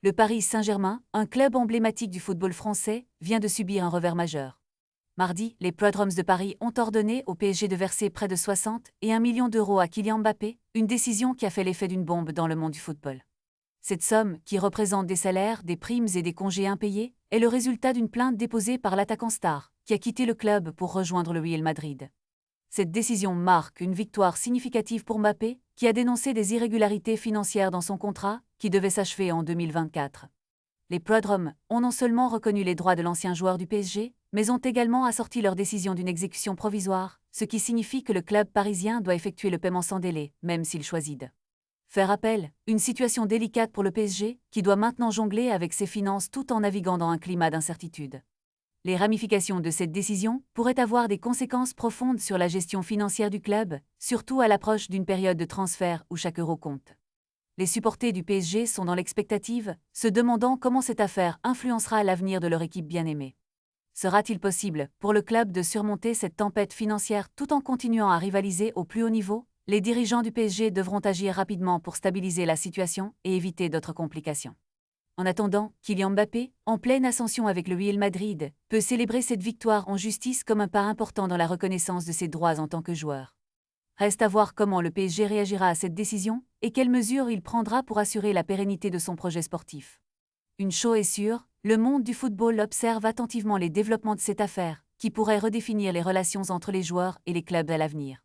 Le Paris Saint-Germain, un club emblématique du football français, vient de subir un revers majeur. Mardi, les Prodromes de Paris ont ordonné au PSG de verser près de 61 millions d'euros à Kylian Mbappé, une décision qui a fait l'effet d'une bombe dans le monde du football. Cette somme, qui représente des salaires, des primes et des congés impayés, est le résultat d'une plainte déposée par l'attaquant star, qui a quitté le club pour rejoindre le Real Madrid. Cette décision marque une victoire significative pour Mbappé, qui a dénoncé des irrégularités financières dans son contrat, qui devait s'achever en 2024. Les Prodromes ont non seulement reconnu les droits de l'ancien joueur du PSG, mais ont également assorti leur décision d'une exécution provisoire, ce qui signifie que le club parisien doit effectuer le paiement sans délai, même s'il choisit de faire appel, une situation délicate pour le PSG, qui doit maintenant jongler avec ses finances tout en naviguant dans un climat d'incertitude. Les ramifications de cette décision pourraient avoir des conséquences profondes sur la gestion financière du club, surtout à l'approche d'une période de transfert où chaque euro compte. Les supporters du PSG sont dans l'expectative, se demandant comment cette affaire influencera l'avenir de leur équipe bien-aimée. Sera-t-il possible pour le club de surmonter cette tempête financière tout en continuant à rivaliser au plus haut niveau? Les dirigeants du PSG devront agir rapidement pour stabiliser la situation et éviter d'autres complications. En attendant, Kylian Mbappé, en pleine ascension avec le Real Madrid, peut célébrer cette victoire en justice comme un pas important dans la reconnaissance de ses droits en tant que joueur. Reste à voir comment le PSG réagira à cette décision et quelles mesures il prendra pour assurer la pérennité de son projet sportif. Une chose est sûre, le monde du football observe attentivement les développements de cette affaire, qui pourrait redéfinir les relations entre les joueurs et les clubs à l'avenir.